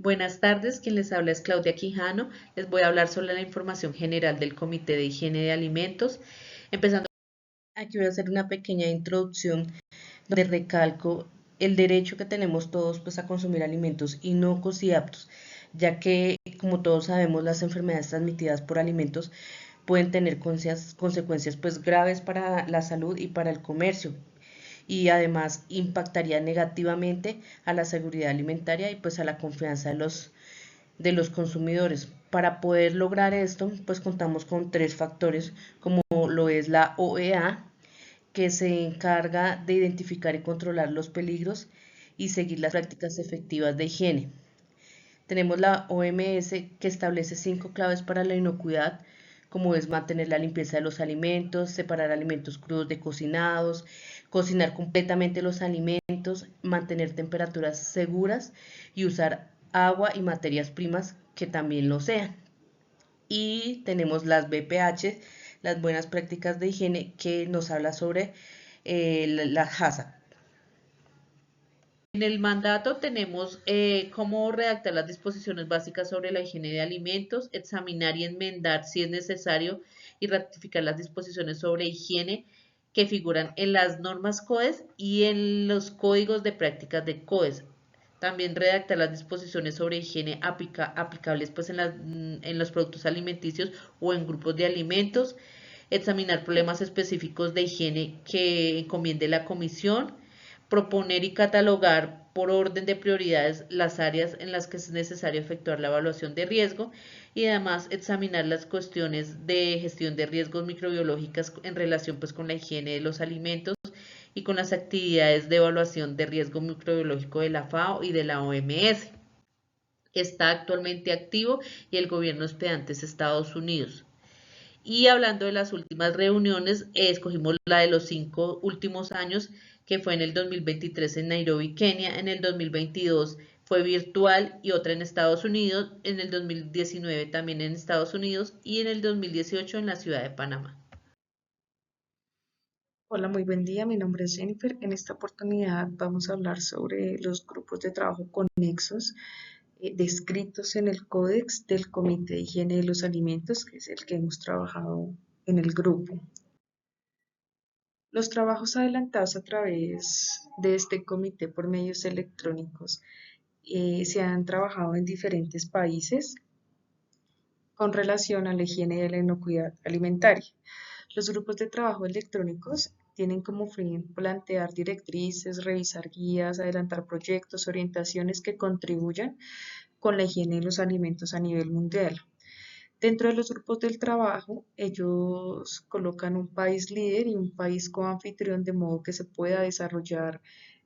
Buenas tardes, quien les habla es Claudia Quijano. Les voy a hablar sobre la información general del Comité de Higiene de Alimentos. Empezando, aquí voy a hacer una pequeña introducción donde recalco el derecho que tenemos todos pues, a consumir alimentos inocuos y aptos, ya que, como todos sabemos, las enfermedades transmitidas por alimentos pueden tener consecuencias pues, graves para la salud y para el comercio, y además impactaría negativamente a la seguridad alimentaria y pues a la confianza de los consumidores. Para poder lograr esto, pues contamos con tres factores, como lo es la OEA, que se encarga de identificar y controlar los peligros y seguir las prácticas efectivas de higiene. Tenemos la OMS, que establece 5 claves para la inocuidad, como es mantener la limpieza de los alimentos, separar alimentos crudos de cocinados, cocinar completamente los alimentos, mantener temperaturas seguras y usar agua y materias primas que también lo sean. Y tenemos las BPH, las buenas prácticas de higiene, que nos habla sobre la HACCP. En el mandato tenemos cómo redactar las disposiciones básicas sobre la higiene de alimentos, examinar y enmendar si es necesario y ratificar las disposiciones sobre higiene que figuran en las normas CODES y en los códigos de prácticas de CODES. También redactar las disposiciones sobre higiene aplicables pues, en los productos alimenticios o en grupos de alimentos, examinar problemas específicos de higiene que encomiende la comisión, proponer y catalogar por orden de prioridades las áreas en las que es necesario efectuar la evaluación de riesgo y además examinar las cuestiones de gestión de riesgos microbiológicas en relación pues, con la higiene de los alimentos y con las actividades de evaluación de riesgo microbiológico de la FAO y de la OMS. Está actualmente activo y el gobierno hospedante es Estados Unidos. Y hablando de las últimas reuniones, escogimos la de los 5 últimos años, que fue en el 2023 en Nairobi, Kenia, en el 2022 fue virtual y otra en Estados Unidos, en el 2019 también en Estados Unidos y en el 2018 en la ciudad de Panamá. Hola, muy buen día. Mi nombre es Jennifer. En esta oportunidad vamos a hablar sobre los grupos de trabajo conexos descritos en el Códex del Comité de Higiene de los Alimentos, que es el que hemos trabajado en el grupo. Los trabajos adelantados a través de este comité por medios electrónicos se han trabajado en diferentes países con relación a la higiene y la inocuidad alimentaria. Los grupos de trabajo electrónicos tienen como fin plantear directrices, revisar guías, adelantar proyectos, orientaciones que contribuyan con la higiene de los alimentos a nivel mundial. Dentro de los grupos del trabajo, ellos colocan un país líder y un país coanfitrión de modo que se pueda desarrollar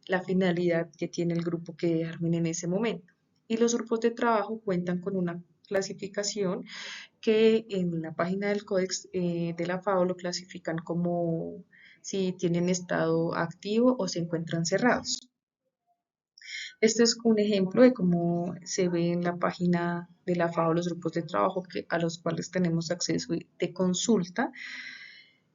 la finalidad que tiene el grupo que armen en ese momento. Y los grupos de trabajo cuentan con una clasificación que en la página del Códex de la FAO lo clasifican como si tienen estado activo o se encuentran cerrados. Este es un ejemplo de cómo se ve en la página de la FAO los grupos de trabajo a los cuales tenemos acceso de consulta.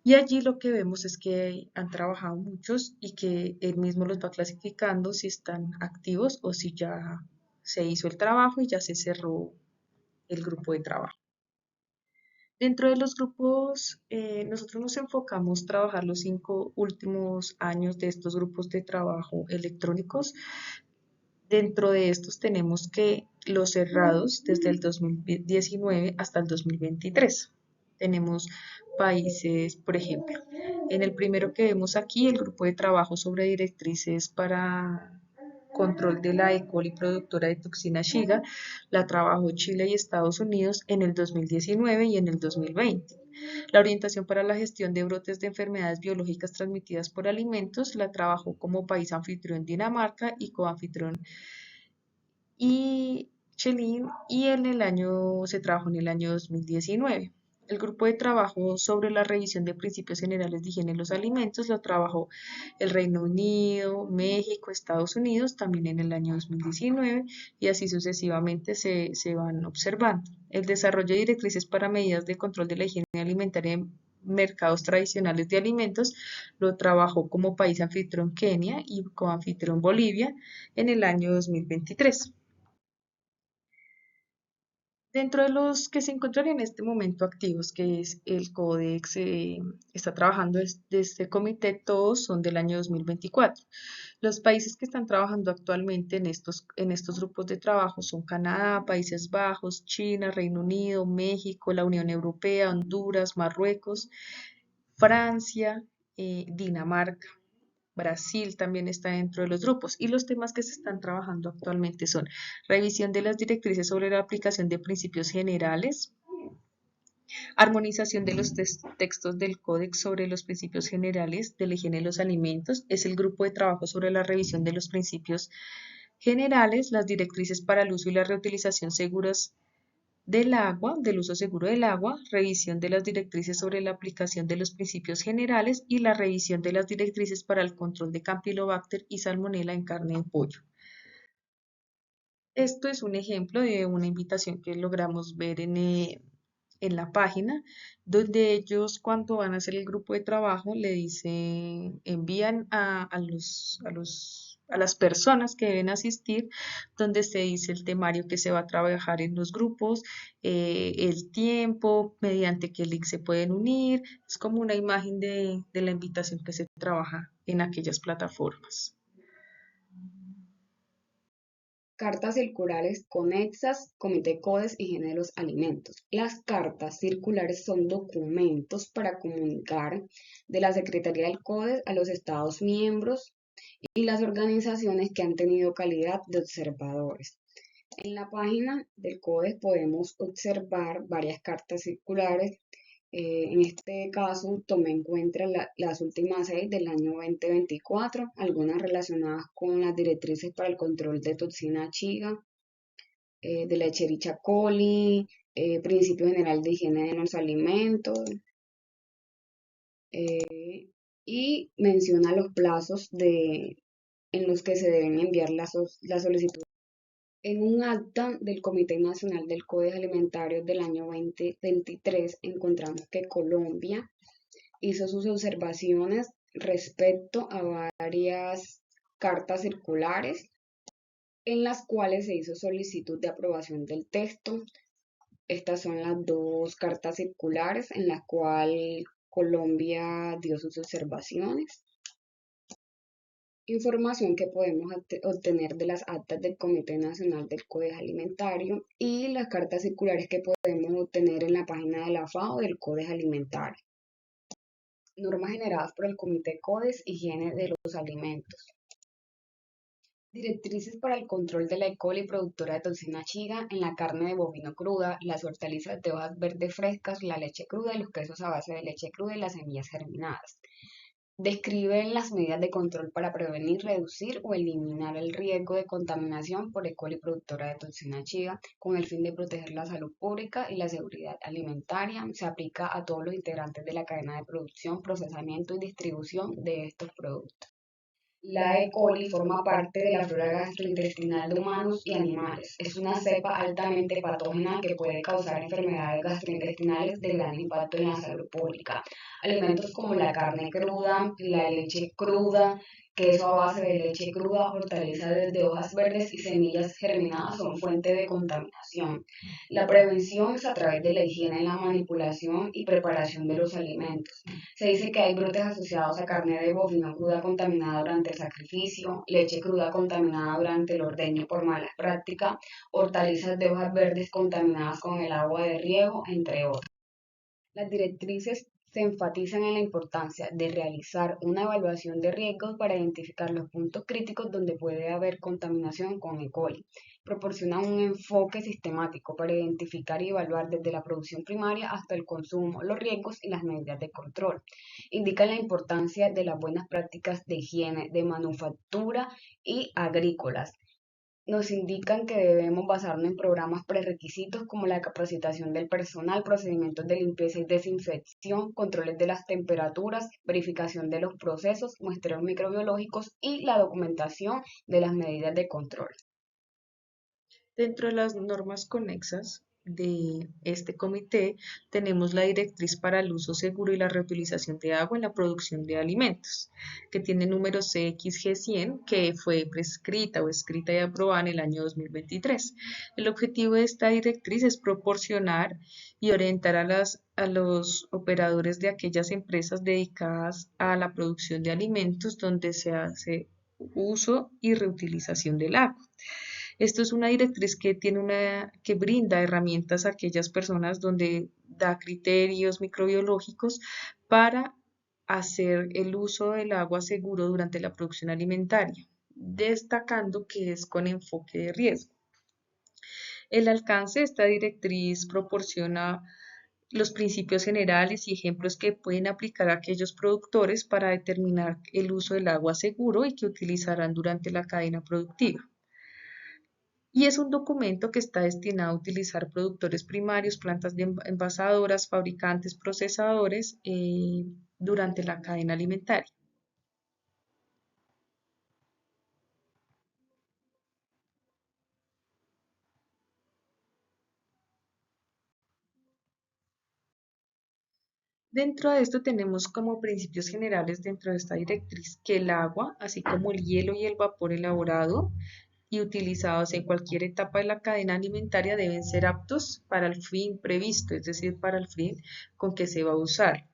Y allí lo que vemos es que han trabajado muchos y que él mismo los va clasificando si están activos o si ya se hizo el trabajo y ya se cerró el grupo de trabajo. Dentro de los grupos, nosotros nos enfocamos a trabajar los 5 últimos años de estos grupos de trabajo electrónicos. Dentro de estos tenemos que los cerrados desde el 2019 hasta el 2023. Tenemos países, por ejemplo, en el primero que vemos aquí, el grupo de trabajo sobre directrices para control de la E. coli productora de toxina Shiga, la trabajó Chile y Estados Unidos en el 2019 y en el 2020. La orientación para la gestión de brotes de enfermedades biológicas transmitidas por alimentos la trabajó como país anfitrión Dinamarca y coanfitrión y Chile y se trabajó en el año 2019. El grupo de trabajo sobre la revisión de principios generales de higiene de los alimentos lo trabajó el Reino Unido, México, Estados Unidos también en el año 2019 y así sucesivamente se van observando. El desarrollo de directrices para medidas de control de la higiene alimentaria en mercados tradicionales de alimentos lo trabajó como país anfitrión Kenia y coanfitrión Bolivia en el año 2023. Dentro de los que se encuentran en este momento activos, que es el Códex, está trabajando este comité, todos son del año 2024. Los países que están trabajando actualmente en estos grupos de trabajo son Canadá, Países Bajos, China, Reino Unido, México, la Unión Europea, Honduras, Marruecos, Francia, Dinamarca. Brasil también está dentro de los grupos y los temas que se están trabajando actualmente son revisión de las directrices sobre la aplicación de principios generales, armonización de los textos del Códex sobre los principios generales de la higiene de los alimentos, es el grupo de trabajo sobre la revisión de los principios generales, las directrices para el uso y la reutilización seguras del agua, del uso seguro del agua, revisión de las directrices sobre la aplicación de los principios generales y la revisión de las directrices para el control de Campylobacter y Salmonella en carne de pollo. Esto es un ejemplo de una invitación que logramos ver en la página, donde ellos cuando van a hacer el grupo de trabajo le dicen, envían a las personas que deben asistir, donde se dice el temario que se va a trabajar en los grupos, el tiempo, mediante qué link se pueden unir, es como una imagen de la invitación que se trabaja en aquellas plataformas. Cartas circulares conexas, Comité CODES, Higiene de los Alimentos. Las cartas circulares son documentos para comunicar de la Secretaría del CODES a los Estados miembros y las organizaciones que han tenido calidad de observadores. En la página del CODES podemos observar varias cartas circulares. En este caso, tomé en cuenta las últimas 6 del año 2024, algunas relacionadas con las directrices para el control de toxina Chiga, de la Escherichia coli, principio general de higiene de los alimentos, y menciona los plazos en los que se deben enviar las solicitudes. En un acta del Comité Nacional del Código Alimentario del año 2023 encontramos que Colombia hizo sus observaciones respecto a varias cartas circulares en las cuales se hizo solicitud de aprobación del texto. Estas son las dos cartas circulares en las cuales Colombia dio sus observaciones. Información que podemos obtener de las actas del Comité Nacional del Código Alimentario y las cartas circulares que podemos obtener en la página de la FAO del Código Alimentario. Normas generadas por el Comité CODES, Higiene de los Alimentos. Directrices para el control de la E. coli productora de toxina Chiga en la carne de bovino cruda, las hortalizas de hojas verdes frescas, la leche cruda y los quesos a base de leche cruda y las semillas germinadas. Describen las medidas de control para prevenir, reducir o eliminar el riesgo de contaminación por E. coli productora de toxina Chiga con el fin de proteger la salud pública y la seguridad alimentaria. Se aplica a todos los integrantes de la cadena de producción, procesamiento y distribución de estos productos. La E. coli forma parte de la flora gastrointestinal de humanos y animales. Es una cepa altamente patógena que puede causar enfermedades gastrointestinales de gran impacto en la salud pública. Alimentos como la carne cruda, la leche cruda, queso a base de leche cruda, hortalizas de hojas verdes y semillas germinadas son fuente de contaminación. La prevención es a través de la higiene, la manipulación y preparación de los alimentos. Se dice que hay brotes asociados a carne de bovino cruda contaminada durante el sacrificio, leche cruda contaminada durante el ordeño por malas prácticas, hortalizas de hojas verdes contaminadas con el agua de riego, entre otros. Las directrices se enfatizan en la importancia de realizar una evaluación de riesgos para identificar los puntos críticos donde puede haber contaminación con E. coli. Proporcionan un enfoque sistemático para identificar y evaluar desde la producción primaria hasta el consumo, los riesgos y las medidas de control. Indican la importancia de las buenas prácticas de higiene, de manufactura y agrícolas. Nos indican que debemos basarnos en programas prerequisitos como la capacitación del personal, procedimientos de limpieza y desinfección, controles de las temperaturas, verificación de los procesos, muestreos microbiológicos y la documentación de las medidas de control. Dentro de las normas conexas de este comité tenemos la directriz para el uso seguro y la reutilización de agua en la producción de alimentos, que tiene número CXG100, que fue prescrita o escrita y aprobada en el año 2023. El objetivo de esta directriz es proporcionar y orientar a los operadores de aquellas empresas dedicadas a la producción de alimentos donde se hace uso y reutilización del agua. Esto es una directriz que brinda herramientas a aquellas personas donde da criterios microbiológicos para hacer el uso del agua seguro durante la producción alimentaria, destacando que es con enfoque de riesgo. El alcance de esta directriz proporciona los principios generales y ejemplos que pueden aplicar a aquellos productores para determinar el uso del agua seguro y que utilizarán durante la cadena productiva. Y es un documento que está destinado a utilizar productores primarios, plantas de envasadoras, fabricantes, procesadores durante la cadena alimentaria. Dentro de esto tenemos como principios generales dentro de esta directriz que el agua, así como el hielo y el vapor elaborado y utilizados en cualquier etapa de la cadena alimentaria deben ser aptos para el fin previsto, es decir, para el fin con que se va a usar.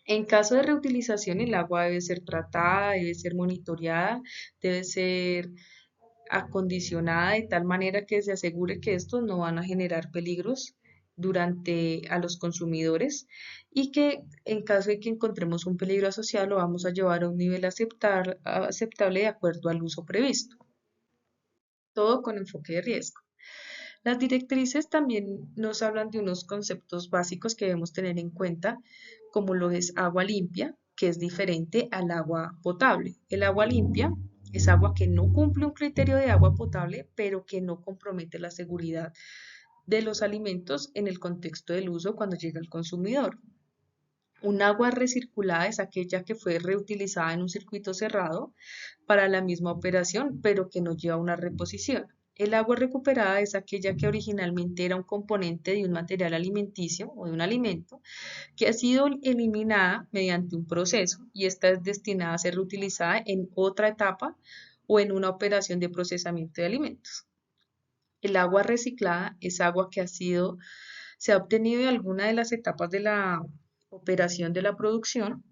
En caso de reutilización, el agua debe ser tratada, debe ser monitoreada, debe ser acondicionada de tal manera que se asegure que estos no van a generar peligros durante a los consumidores y que en caso de que encontremos un peligro asociado lo vamos a llevar a un nivel aceptable de acuerdo al uso previsto. Todo con enfoque de riesgo. Las directrices también nos hablan de unos conceptos básicos que debemos tener en cuenta, como lo es agua limpia, que es diferente al agua potable. El agua limpia es agua que no cumple un criterio de agua potable, pero que no compromete la seguridad de los alimentos en el contexto del uso cuando llega al consumidor. Un agua recirculada es aquella que fue reutilizada en un circuito cerrado para la misma operación, pero que no lleva una reposición. El agua recuperada es aquella que originalmente era un componente de un material alimenticio o de un alimento que ha sido eliminada mediante un proceso y esta es destinada a ser reutilizada en otra etapa o en una operación de procesamiento de alimentos. El agua reciclada es agua que se ha obtenido de alguna de las etapas de la operación de la producción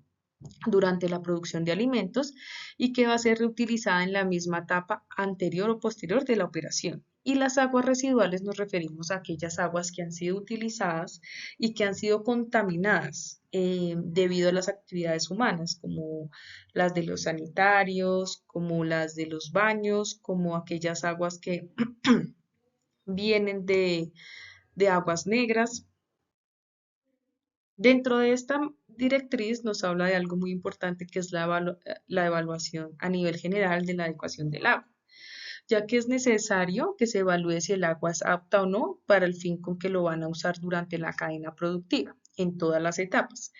durante la producción de alimentos y que va a ser reutilizada en la misma etapa anterior o posterior de la operación. Y las aguas residuales nos referimos a aquellas aguas que han sido utilizadas y que han sido contaminadas debido a las actividades humanas, como las de los sanitarios, como las de los baños, como aquellas aguas que vienen de aguas negras. Dentro de esta directriz nos habla de algo muy importante que es la evaluación a nivel general de la adecuación del agua, ya que es necesario que se evalúe si el agua es apta o no para el fin con que lo van a usar durante la cadena productiva, en todas las etapas.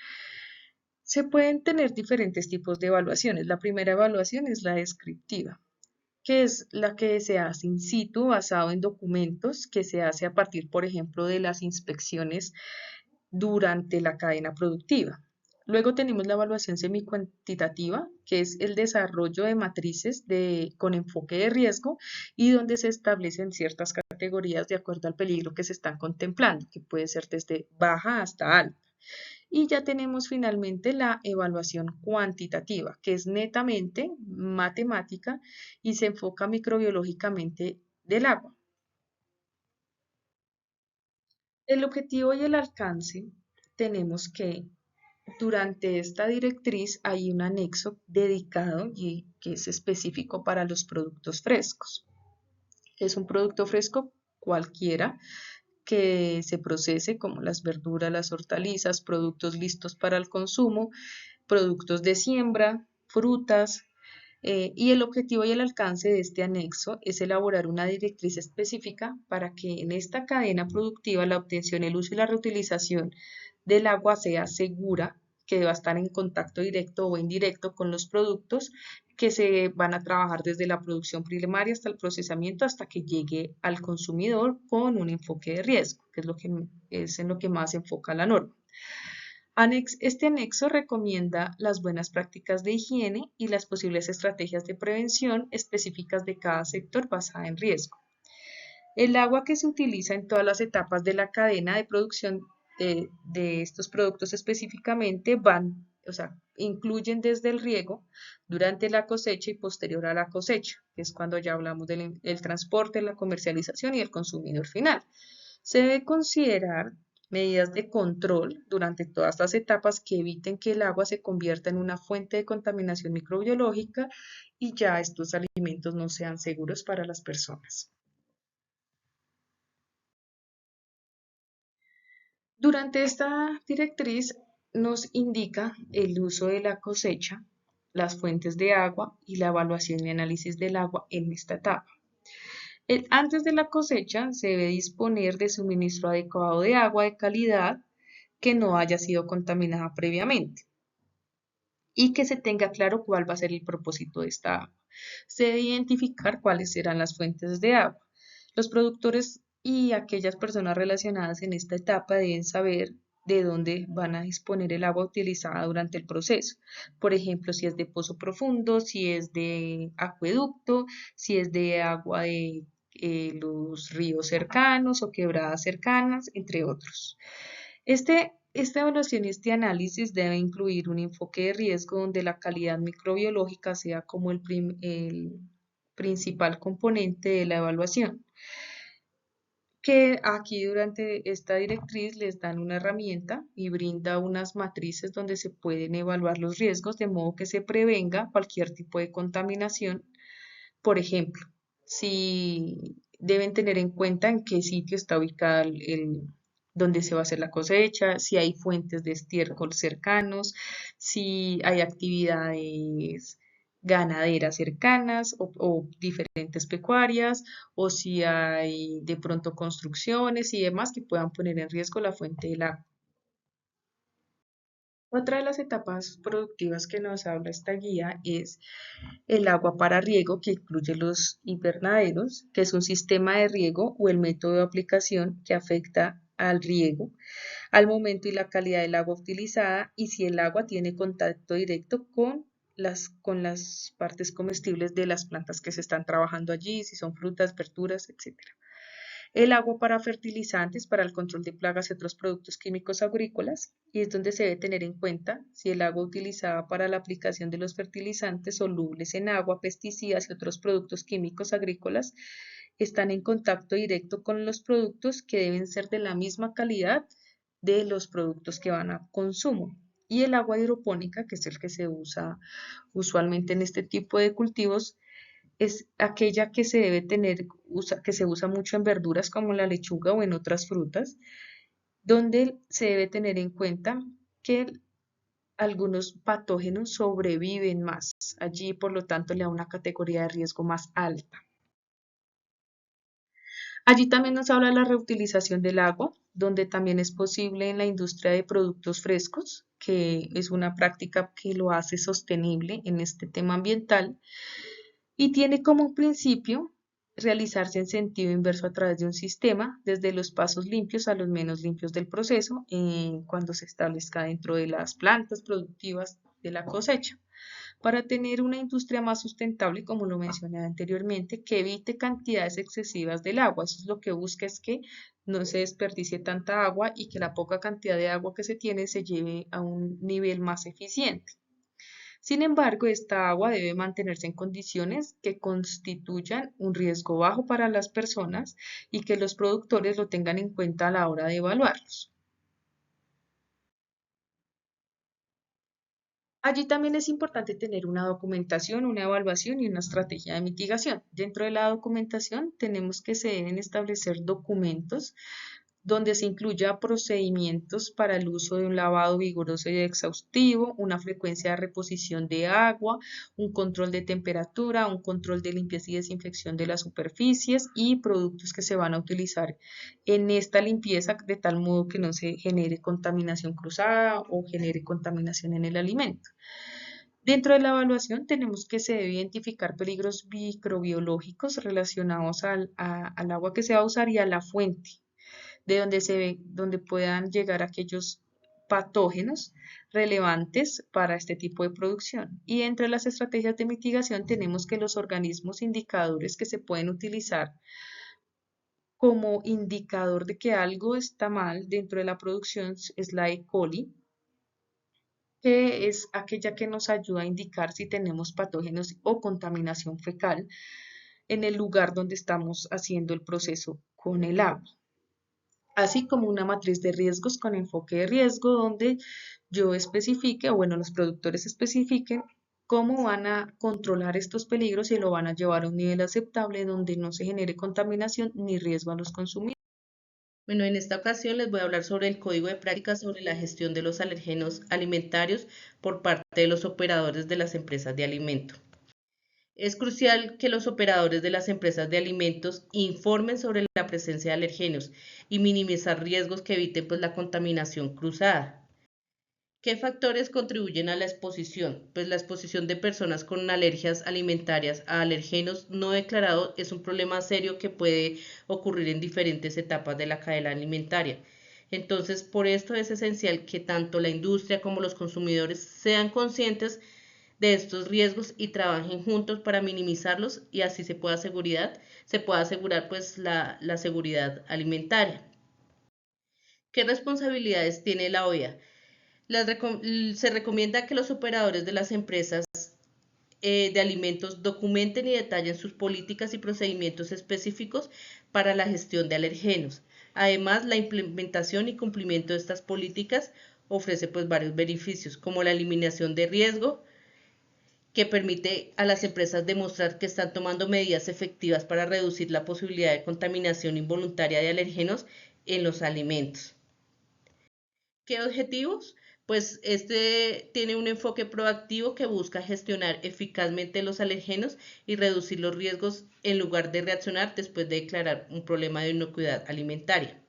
Se pueden tener diferentes tipos de evaluaciones. La primera evaluación es la descriptiva, que es la que se hace in situ basado en documentos que se hace a partir, por ejemplo, de las inspecciones durante la cadena productiva. Luego tenemos la evaluación semicuantitativa, que es el desarrollo de matrices con enfoque de riesgo y donde se establecen ciertas categorías de acuerdo al peligro que se están contemplando, que puede ser desde baja hasta alta. Y ya tenemos finalmente la evaluación cuantitativa, que es netamente matemática y se enfoca microbiológicamente del agua. El objetivo y el alcance tenemos que durante esta directriz hay un anexo dedicado y que es específico para los productos frescos. Es un producto fresco cualquiera que se procese como las verduras, las hortalizas, productos listos para el consumo, productos de siembra, frutas, y el objetivo y el alcance de este anexo es elaborar una directriz específica para que en esta cadena productiva la obtención, el uso y la reutilización del agua sea segura, que va a estar en contacto directo o indirecto con los productos que se van a trabajar desde la producción primaria hasta el procesamiento hasta que llegue al consumidor con un enfoque de riesgo, que es lo que es en lo que más se enfoca la norma. Este anexo recomienda las buenas prácticas de higiene y las posibles estrategias de prevención específicas de cada sector basada en riesgo. El agua que se utiliza en todas las etapas de la cadena de producción de estos productos específicamente incluyen desde el riego, durante la cosecha y posterior a la cosecha, que es cuando ya hablamos del transporte, la comercialización y el consumidor final. Se debe considerar medidas de control durante todas las etapas que eviten que el agua se convierta en una fuente de contaminación microbiológica y ya estos alimentos no sean seguros para las personas. Durante esta directriz nos indica el uso de la cosecha, las fuentes de agua y la evaluación y análisis del agua en esta etapa. Antes de la cosecha se debe disponer de suministro adecuado de agua de calidad que no haya sido contaminada previamente y que se tenga claro cuál va a ser el propósito de esta agua. Se debe identificar cuáles serán las fuentes de agua. Los productores y aquellas personas relacionadas en esta etapa deben saber de dónde van a disponer el agua utilizada durante el proceso. Por ejemplo, si es de pozo profundo, si es de acueducto, si es de agua de los ríos cercanos o quebradas cercanas, entre otros. Esta evaluación y este análisis debe incluir un enfoque de riesgo donde la calidad microbiológica sea como el principal componente de la evaluación, que aquí durante esta directriz les dan una herramienta y brinda unas matrices donde se pueden evaluar los riesgos de modo que se prevenga cualquier tipo de contaminación. Por ejemplo, si deben tener en cuenta en qué sitio está ubicada donde se va a hacer la cosecha, si hay fuentes de estiércol cercanos, si hay actividades ganaderas cercanas o diferentes pecuarias, o si hay de pronto construcciones y demás que puedan poner en riesgo la fuente del agua. Otra de las etapas productivas que nos habla esta guía es el agua para riego, que incluye los invernaderos, que es un sistema de riego o el método de aplicación que afecta al riego, al momento y la calidad del agua utilizada y si el agua tiene contacto directo con las partes comestibles de las plantas que se están trabajando allí, si son frutas, verduras, etc. El agua para fertilizantes, para el control de plagas y otros productos químicos agrícolas, y es donde se debe tener en cuenta si el agua utilizada para la aplicación de los fertilizantes solubles en agua, pesticidas y otros productos químicos agrícolas están en contacto directo con los productos que deben ser de la misma calidad de los productos que van a consumo. Y el agua hidropónica, que es el que se usa usualmente en este tipo de cultivos, es aquella que se debe tener, que se usa mucho en verduras como la lechuga o en otras frutas, donde se debe tener en cuenta que algunos patógenos sobreviven más. Allí, por lo tanto, le da una categoría de riesgo más alta. Allí también nos habla de la reutilización del agua, donde también es posible en la industria de productos frescos, que es una práctica que lo hace sostenible en este tema ambiental y tiene como principio realizarse en sentido inverso a través de un sistema, desde los pasos limpios a los menos limpios del proceso, cuando se establezca dentro de las plantas productivas de la cosecha, para tener una industria más sustentable, como lo mencioné anteriormente, que evite cantidades excesivas del agua. Eso es lo que busca, es que no se desperdicie tanta agua y que la poca cantidad de agua que se tiene se lleve a un nivel más eficiente. Sin embargo, esta agua debe mantenerse en condiciones que constituyan un riesgo bajo para las personas y que los productores lo tengan en cuenta a la hora de evaluarlos. Allí también es importante tener una documentación, una evaluación y una estrategia de mitigación. Dentro de la documentación tenemos que se deben establecer documentos donde se incluya procedimientos para el uso de un lavado vigoroso y exhaustivo, una frecuencia de reposición de agua, un control de temperatura, un control de limpieza y desinfección de las superficies y productos que se van a utilizar en esta limpieza de tal modo que no se genere contaminación cruzada o genere contaminación en el alimento. Dentro de la evaluación tenemos que se debe identificar peligros microbiológicos relacionados al agua que se va a usar y a la fuente de donde puedan llegar aquellos patógenos relevantes para este tipo de producción. Y entre las estrategias de mitigación tenemos que los organismos indicadores que se pueden utilizar como indicador de que algo está mal dentro de la producción es la E. coli, que es aquella que nos ayuda a indicar si tenemos patógenos o contaminación fecal en el lugar donde estamos haciendo el proceso con el agua, así como una matriz de riesgos con enfoque de riesgo donde yo especifique, o bueno, los productores especifiquen cómo van a controlar estos peligros y lo van a llevar a un nivel aceptable donde no se genere contaminación ni riesgo a los consumidores. Bueno, en esta ocasión les voy a hablar sobre el Código de Prácticas sobre la gestión de los alérgenos alimentarios por parte de los operadores de las empresas de alimento. Es crucial que los operadores de las empresas de alimentos informen sobre la presencia de alérgenos y minimizar riesgos que eviten pues, la contaminación cruzada. ¿Qué factores contribuyen a la exposición? Pues la exposición de personas con alergias alimentarias a alérgenos no declarados es un problema serio que puede ocurrir en diferentes etapas de la cadena alimentaria. Entonces, por esto es esencial que tanto la industria como los consumidores sean conscientes de estos riesgos y trabajen juntos para minimizarlos y así se pueda asegurar pues la seguridad alimentaria. ¿Qué responsabilidades tiene la OEA? Se recomienda que los operadores de las empresas de alimentos documenten y detallen sus políticas y procedimientos específicos para la gestión de alergenos. Además, la implementación y cumplimiento de estas políticas ofrece pues varios beneficios, como la eliminación de riesgo, que permite a las empresas demostrar que están tomando medidas efectivas para reducir la posibilidad de contaminación involuntaria de alérgenos en los alimentos. ¿Qué objetivos? Pues este tiene un enfoque proactivo que busca gestionar eficazmente los alérgenos y reducir los riesgos en lugar de reaccionar después de declarar un problema de inocuidad alimentaria.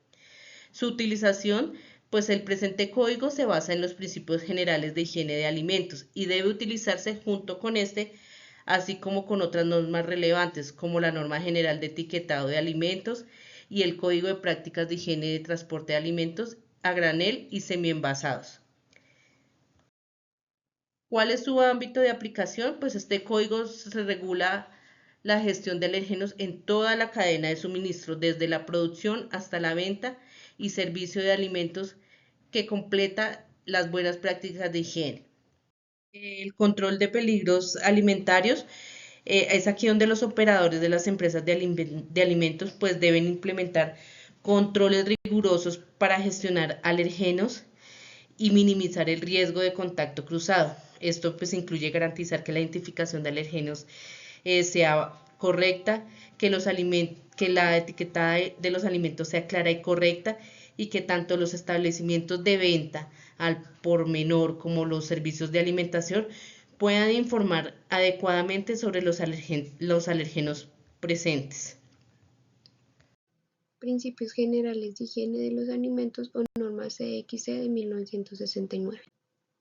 Su utilización, pues el presente código se basa en los principios generales de higiene de alimentos y debe utilizarse junto con este, así como con otras normas relevantes como la norma general de etiquetado de alimentos y el código de prácticas de higiene de transporte de alimentos a granel y semienvasados. ¿Cuál es su ámbito de aplicación? Pues este código se regula la gestión de alérgenos en toda la cadena de suministro, desde la producción hasta la venta y servicio de alimentos, que completa las buenas prácticas de higiene. El control de peligros alimentarios es aquí donde los operadores de las empresas de alimentos pues deben implementar controles rigurosos para gestionar alérgenos y minimizar el riesgo de contacto cruzado. Esto pues incluye garantizar que la identificación de alérgenos sea correcta, que la etiqueta de los alimentos sea clara y correcta y que tanto los establecimientos de venta al por menor como los servicios de alimentación puedan informar adecuadamente sobre los alérgenos presentes. Principios Generales de Higiene de los Alimentos o norma CXC de 1969.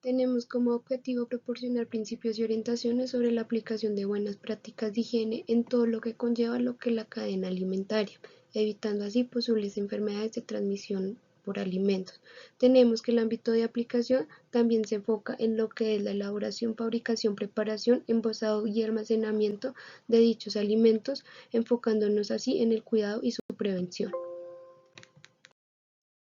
Tenemos como objetivo proporcionar principios y orientaciones sobre la aplicación de buenas prácticas de higiene en todo lo que conlleva la cadena alimentaria, evitando así posibles enfermedades de transmisión por alimentos. Tenemos que el ámbito de aplicación también se enfoca en lo que es la elaboración, fabricación, preparación, envasado y almacenamiento de dichos alimentos, enfocándonos así en el cuidado y su prevención.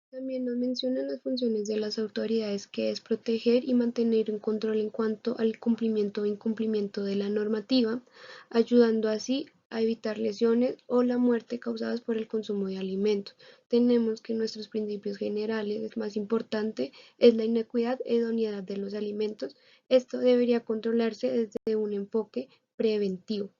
También nos mencionan las funciones de las autoridades, que es proteger y mantener un control en cuanto al cumplimiento o incumplimiento de la normativa, ayudando así a evitar lesiones o la muerte causadas por el consumo de alimentos. Tenemos que nuestros principios generales, el más importante es la inocuidad e idoneidad de los alimentos. Esto debería controlarse desde un enfoque preventivo.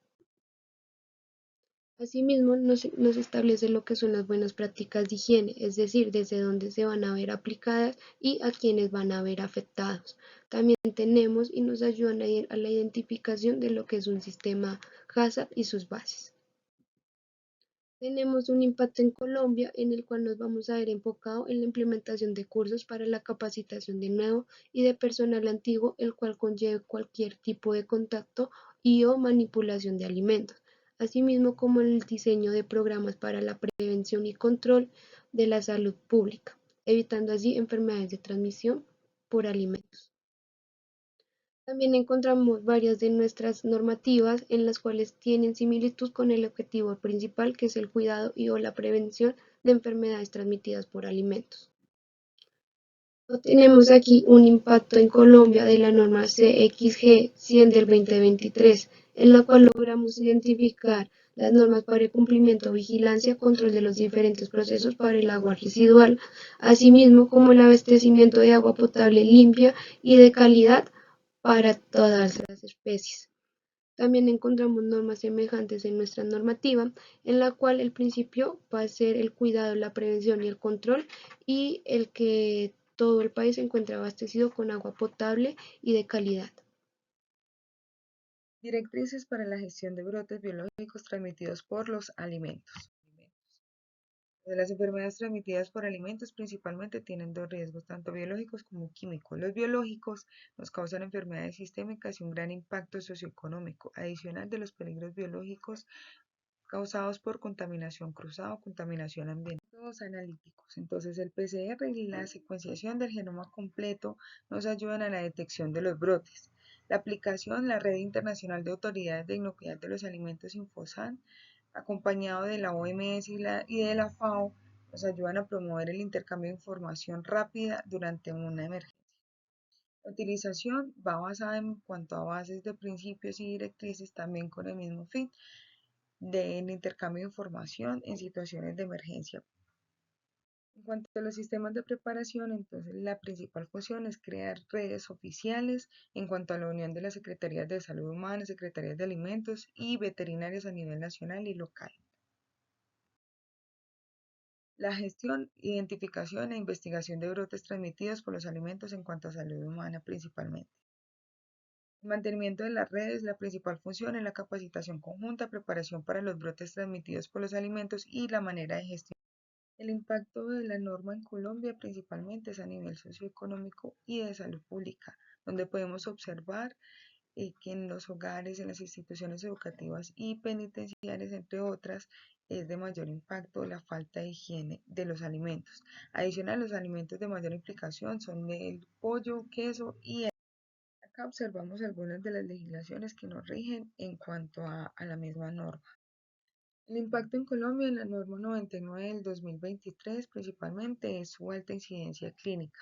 Asimismo, nos establece lo que son las buenas prácticas de higiene, es decir, desde dónde se van a ver aplicadas y a quiénes van a ver afectados. También tenemos y nos ayudan a la identificación de lo que es un sistema HACCP y sus bases. Tenemos un impacto en Colombia en el cual nos vamos a ver enfocado en la implementación de cursos para la capacitación de nuevo y de personal antiguo, el cual conlleve cualquier tipo de contacto y o manipulación de alimentos, asimismo como el diseño de programas para la prevención y control de la salud pública, evitando así enfermedades de transmisión por alimentos. También encontramos varias de nuestras normativas en las cuales tienen similitud con el objetivo principal, que es el cuidado y o la prevención de enfermedades transmitidas por alimentos. Tenemos aquí un impacto en Colombia de la norma CXG 100 del 2023, en la cual logramos identificar las normas para el cumplimiento, vigilancia, control de los diferentes procesos para el agua residual, asimismo como el abastecimiento de agua potable limpia y de calidad para todas las especies. También encontramos normas semejantes en nuestra normativa, en la cual el principio va a ser el cuidado, la prevención y el control, y el que todo el país se encuentre abastecido con agua potable y de calidad. Directrices para la gestión de brotes biológicos transmitidos por los alimentos. Las enfermedades transmitidas por alimentos principalmente tienen dos riesgos, tanto biológicos como químicos. Los biológicos nos causan enfermedades sistémicas y un gran impacto socioeconómico, adicional de los peligros biológicos causados por contaminación cruzada o contaminación ambiental. Métodos analíticos. Entonces, el PCR y la secuenciación del genoma completo nos ayudan a la detección de los brotes. La aplicación, la Red Internacional de Autoridades de Inocuidad de los Alimentos Infosan, acompañado de la OMS y de la FAO, nos ayudan a promover el intercambio de información rápida durante una emergencia. La utilización va basada en cuanto a bases de principios y directrices, también con el mismo fin del intercambio de información en situaciones de emergencia. En cuanto a los sistemas de preparación, entonces la principal función es crear redes oficiales en cuanto a la unión de las Secretarías de Salud Humana, Secretarías de Alimentos y veterinarias a nivel nacional y local. La gestión, identificación e investigación de brotes transmitidos por los alimentos en cuanto a salud humana principalmente. El mantenimiento de las redes, la principal función es la capacitación conjunta, preparación para los brotes transmitidos por los alimentos y la manera de gestionar. El impacto de la norma en Colombia principalmente es a nivel socioeconómico y de salud pública, donde podemos observar que en los hogares, en las instituciones educativas y penitenciarias, entre otras, es de mayor impacto la falta de higiene de los alimentos. Adicional, los alimentos de mayor implicación son el pollo, queso y el... Acá observamos algunas de las legislaciones que nos rigen en cuanto a la misma norma. El impacto en Colombia en la norma 99 del 2023 principalmente es su alta incidencia clínica,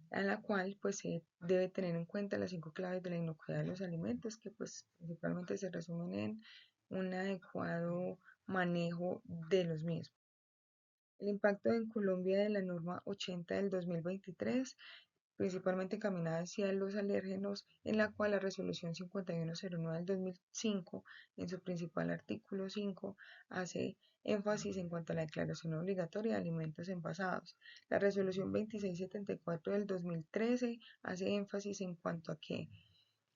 a la cual pues se debe tener en cuenta las 5 claves de la inocuidad de los alimentos, que pues principalmente se resumen en un adecuado manejo de los mismos. El impacto en Colombia de la norma 80 del 2023, principalmente encaminada hacia los alérgenos, en la cual la resolución 5109 del 2005, en su principal artículo 5, hace énfasis en cuanto a la declaración obligatoria de alimentos envasados. La resolución 2674 del 2013 hace énfasis en cuanto a que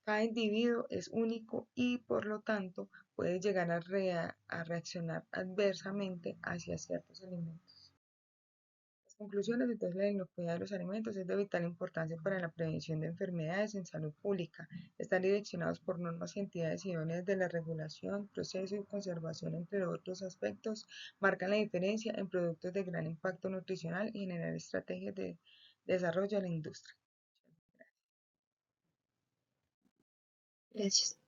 cada individuo es único y por lo tanto puede llegar a reaccionar adversamente hacia ciertos alimentos. Las conclusiones, entonces, la inocuidad de los alimentos es de vital importancia para la prevención de enfermedades en salud pública. Están direccionados por normas y entidades idóneas de la regulación, proceso y conservación, entre otros aspectos, marcan la diferencia en productos de gran impacto nutricional y generar estrategias de desarrollo a la industria. Gracias.